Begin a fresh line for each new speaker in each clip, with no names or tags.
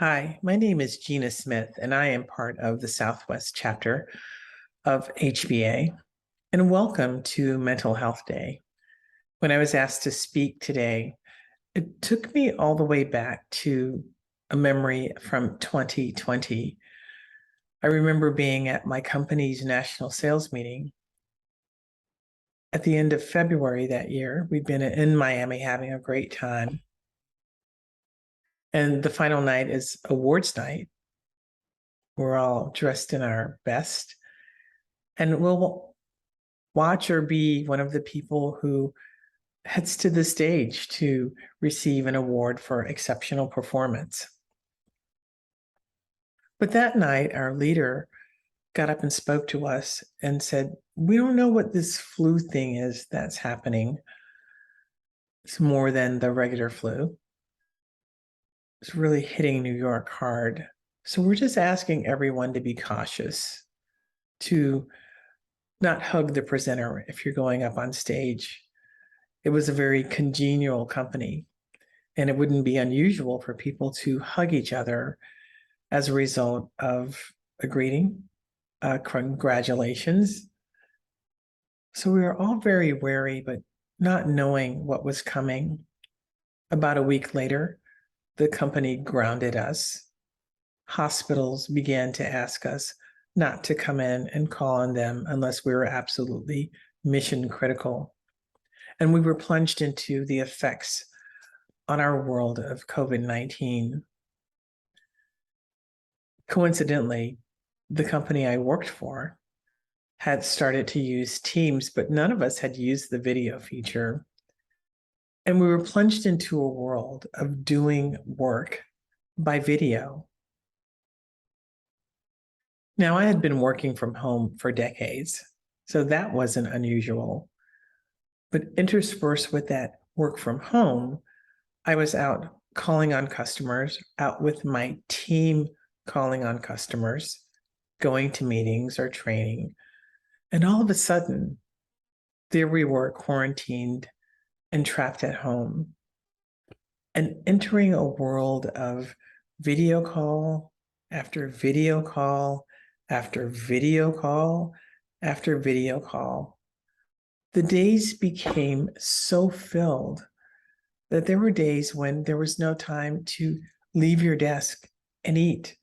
Hi, my name is Gina Smith, and I am part of the Southwest chapter of HBA. And welcome to Mental Health Day. When I was asked to speak today, it took me all the way back to a memory from 2020. I remember being at my company's national sales meeting at the end of February that year. We'd been in Miami having a great time. And the final night is awards night. We're all dressed in our best. And we'll watch or be one of the people who heads to the stage to receive an award for exceptional performance. But that night, our leader got up and spoke to us and said, "We don't know what this flu thing is that's happening. It's more than the regular flu. It's really hitting New York hard. So we're just asking everyone to be cautious, to not hug the presenter if you're going up on stage." It was a very congenial company, and it wouldn't be unusual for people to hug each other as a result of a greeting, congratulations. So we were all very wary, but not knowing what was coming. About a week later, the company grounded us. Hospitals began to ask us not to come in and call on them unless we were absolutely mission critical. And we were plunged into the effects on our world of COVID-19. Coincidentally, the company I worked for had started to use Teams, but none of us had used the video feature. And we were plunged into a world of doing work by video. Now, I had been working from home for decades, so that wasn't unusual. But interspersed with that work from home, I was out calling on customers, out with my team calling on customers, going to meetings or training. And all of a sudden, there we were quarantined and trapped at home and entering a world of video call after video call after video call after video call. The days became so filled that there were days when there was no time to leave your desk and eat,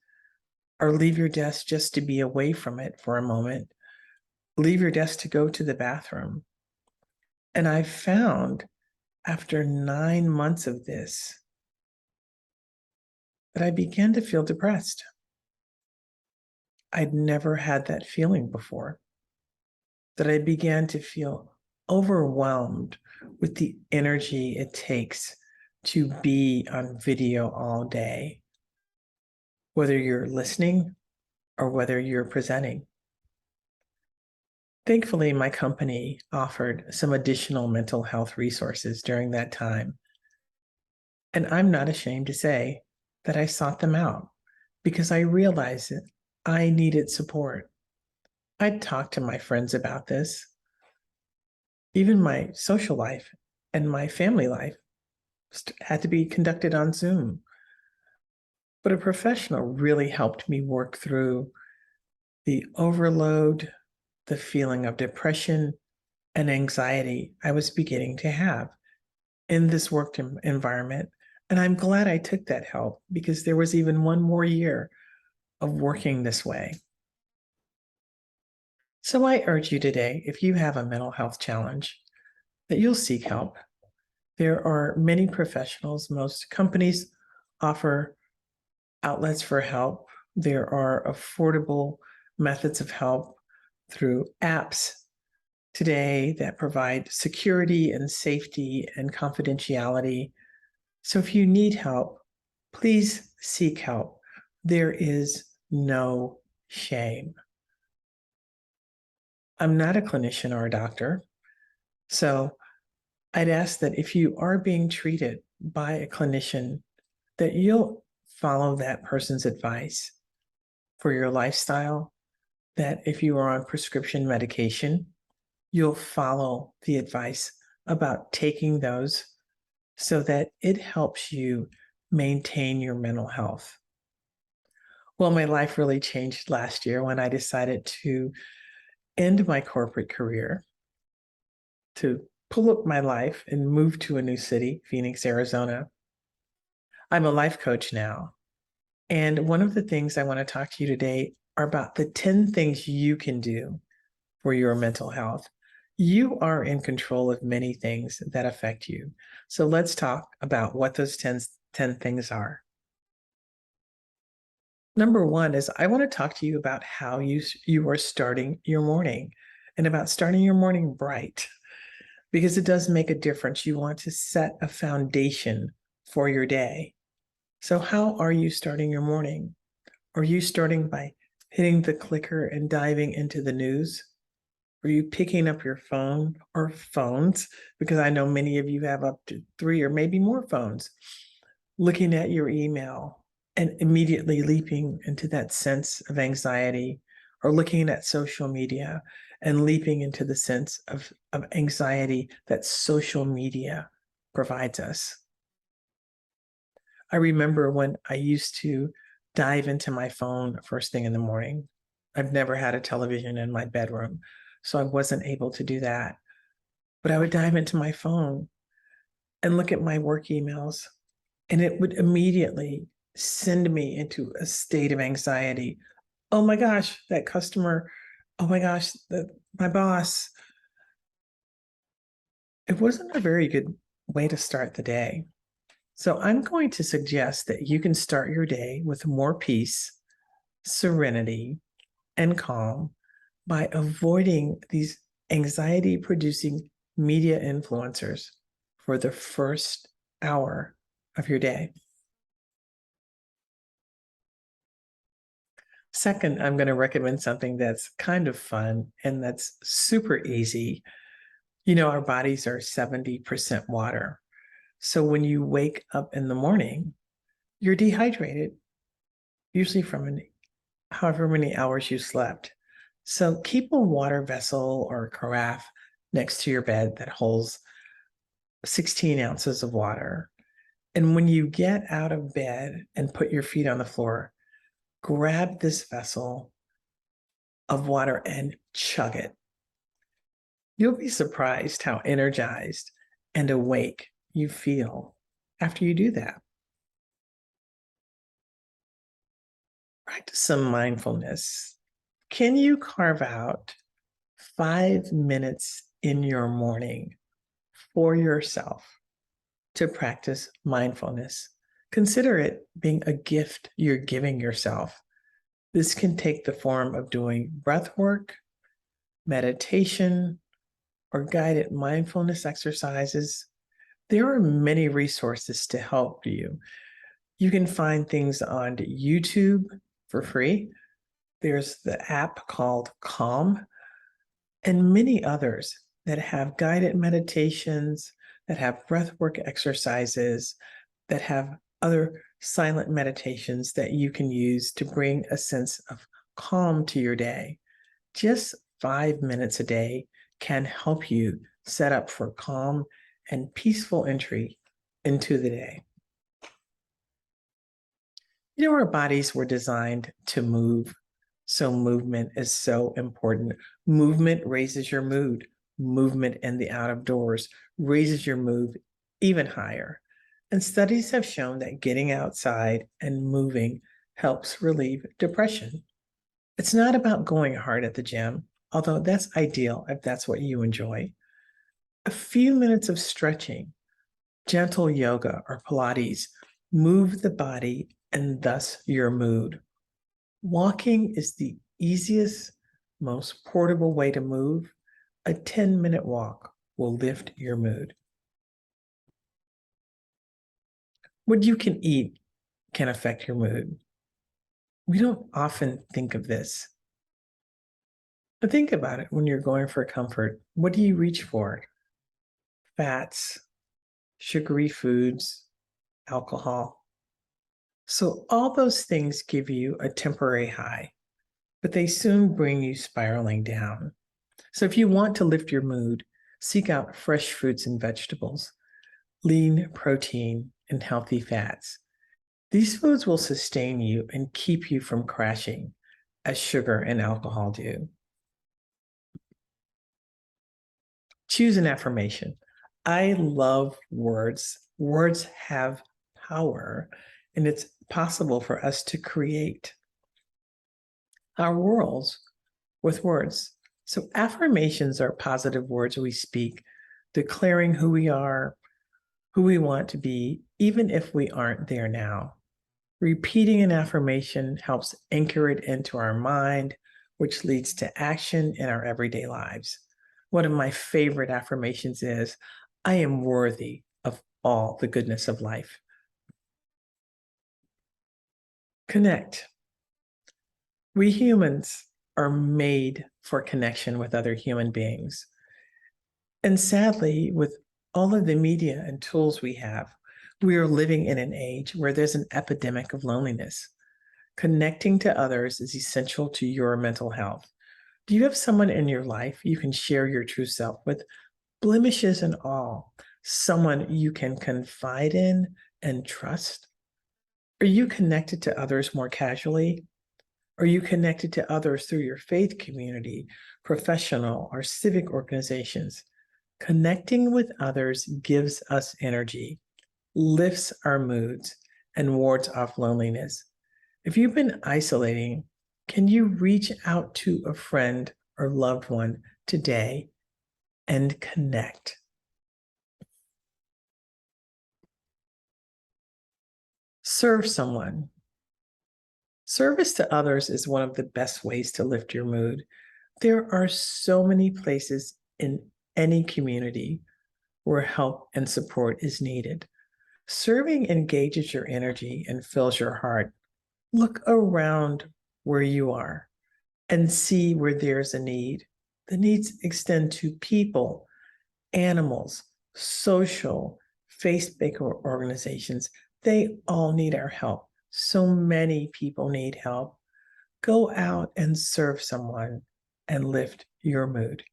or leave your desk just to be away from it for a moment, leave your desk to go to the bathroom. And I found after 9 months of this that I began to feel depressed. I'd never had that feeling before, that I began to feel overwhelmed with the energy it takes to be on video all day, whether you're listening or whether you're presenting. Thankfully, my company offered some additional mental health resources during that time. And I'm not ashamed to say that I sought them out because I realized that I needed support. I'd talked to my friends about this. Even my social life and my family life had to be conducted on Zoom. But a professional really helped me work through the overload, the feeling of depression and anxiety I was beginning to have in this work environment. And I'm glad I took that help because there was even one more year of working this way. So I urge you today, if you have a mental health challenge, that you'll seek help. There are many professionals. Most companies offer outlets for help. There are affordable methods of help through apps today that provide security and safety and confidentiality. So if you need help, please seek help. There is no shame. I'm not a clinician or a doctor, so I'd ask that if you are being treated by a clinician, that you'll follow that person's advice for your lifestyle, that if you are on prescription medication, you'll follow the advice about taking those so that it helps you maintain your mental health. Well, my life really changed last year when I decided to end my corporate career, to pull up my life and move to a new city, Phoenix, Arizona. I'm a life coach now. And one of the things I want to talk to you today are about the 10 things you can do for your mental health. You are in control of many things that affect you. So let's talk about what those 10 things are. Number one is I want to talk to you about how you are starting your morning and about starting your morning bright because it does make a difference. You want to set a foundation for your day. So how are you starting your morning? Are you starting by hitting the clicker and diving into the news? Are you picking up your phone or phones? Because I know many of you have up to 3 or maybe more phones, looking at your email and immediately leaping into that sense of anxiety, or looking at social media and leaping into the sense of anxiety that social media provides us. I remember when I used to dive into my phone first thing in the morning. I've never had a television in my bedroom, so I wasn't able to do that. But I would dive into my phone and look at my work emails, and it would immediately send me into a state of anxiety. Oh my gosh, that customer. Oh my gosh, my boss. It wasn't a very good way to start the day. So I'm going to suggest that you can start your day with more peace, serenity, and calm by avoiding these anxiety producing media influencers for the first hour of your day. Second, I'm going to recommend something that's kind of fun and that's super easy. You know, our bodies are 70% water. So when you wake up in the morning, you're dehydrated, usually from however many hours you slept. So keep a water vessel or a carafe next to your bed that holds 16 ounces of water. And when you get out of bed and put your feet on the floor, grab this vessel of water and chug it. You'll be surprised how energized and awake you feel after you do that. Practice some mindfulness. Can you carve out 5 minutes in your morning for yourself to practice mindfulness? Consider it being a gift you're giving yourself. This can take the form of doing breath work, meditation, or guided mindfulness exercises. There are many resources to help you. You can find things on YouTube for free. There's the app called Calm, and many others that have guided meditations, that have breathwork exercises, that have other silent meditations that you can use to bring a sense of calm to your day. Just 5 minutes a day can help you set up for calm and peaceful entry into the day. You know, our bodies were designed to move. So movement is so important. Movement raises your mood. Movement in the out of doors raises your mood even higher. And studies have shown that getting outside and moving helps relieve depression. It's not about going hard at the gym, although that's ideal if that's what you enjoy. A few minutes of stretching, gentle yoga or Pilates move the body and thus your mood. Walking is the easiest, most portable way to move. A 10-minute walk will lift your mood. What you can eat can affect your mood. We don't often think of this. But think about it when you're going for comfort. What do you reach for? Fats, sugary foods, alcohol. So all those things give you a temporary high, but they soon bring you spiraling down. So if you want to lift your mood, seek out fresh fruits and vegetables, lean protein, and healthy fats. These foods will sustain you and keep you from crashing, as sugar and alcohol do. Choose an affirmation. I love words. Words have power, and it's possible for us to create our worlds with words. So, affirmations are positive words we speak, declaring who we are, who we want to be, even if we aren't there now. Repeating an affirmation helps anchor it into our mind, which leads to action in our everyday lives. One of my favorite affirmations is, I am worthy of all the goodness of life. Connect. We humans are made for connection with other human beings. And sadly, with all of the media and tools we have, we are living in an age where there's an epidemic of loneliness. Connecting to others is essential to your mental health. Do you have someone in your life you can share your true self with, blemishes and all? Someone you can confide in and trust? Are you connected to others more casually? Are you connected to others through your faith community, professional, or civic organizations? Connecting with others gives us energy, lifts our moods, and wards off loneliness. If you've been isolating, can you reach out to a friend or loved one today and connect? Serve someone. Service to others is one of the best ways to lift your mood. There are so many places in any community where help and support is needed. Serving engages your energy and fills your heart. Look around where you are and see where there's a need. The needs extend to people, animals, social, faith-based organizations. They all need our help. So many people need help. Go out and serve someone and lift your mood.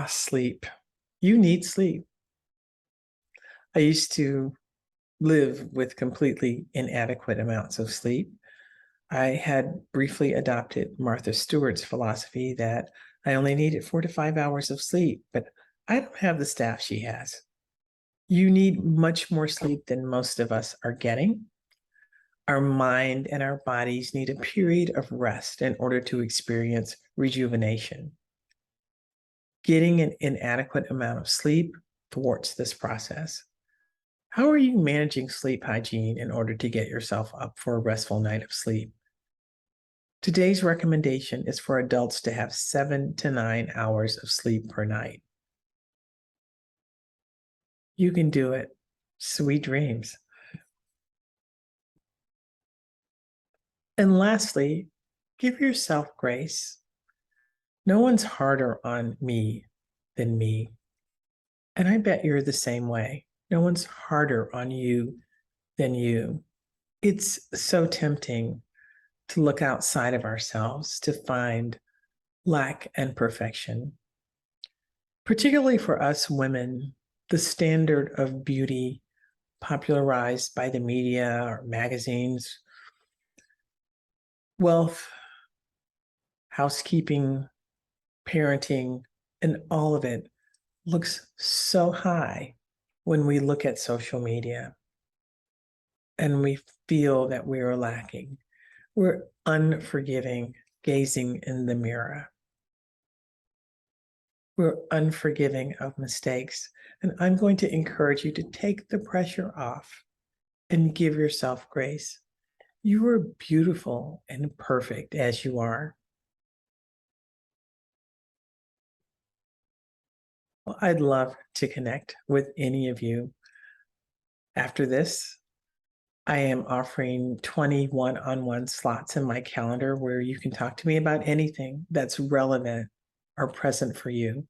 Sleep. You need sleep. I used to live with completely inadequate amounts of sleep. I had briefly adopted Martha Stewart's philosophy that I only needed 4 to 5 hours of sleep, but I don't have the staff she has. You need much more sleep than most of us are getting. Our mind and our bodies need a period of rest in order to experience rejuvenation. Getting an inadequate amount of sleep thwarts this process. How are you managing sleep hygiene in order to get yourself up for a restful night of sleep? Today's recommendation is for adults to have 7 to 9 hours of sleep per night. You can do it. Sweet dreams. And lastly, give yourself grace. No one's harder on me than me. And I bet you're the same way. No one's harder on you than you. It's so tempting to look outside of ourselves to find lack and perfection. Particularly for us women, the standard of beauty popularized by the media or magazines, wealth, housekeeping, parenting, and all of it looks so high when we look at social media and we feel that we are lacking. We're unforgiving, gazing in the mirror. We're unforgiving of mistakes. And I'm going to encourage you to take the pressure off and give yourself grace. You are beautiful and perfect as you are. Well, I'd love to connect with any of you. After this, I am offering 20 one-on-one slots in my calendar where you can talk to me about anything that's relevant or present for you.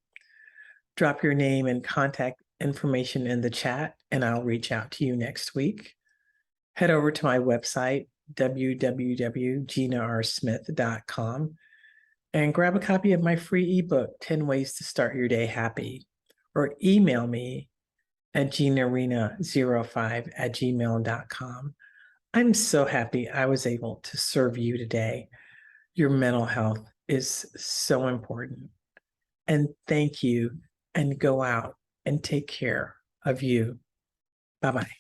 Drop your name and contact information in the chat, and I'll reach out to you next week. Head over to my website, www.ginaarsmith.com, and grab a copy of my free ebook, 10 Ways to Start Your Day Happy, or email me at ginarena05@gmail.com. I'm so happy I was able to serve you today. Your mental health is so important. And thank you. And go out and take care of you. Bye bye.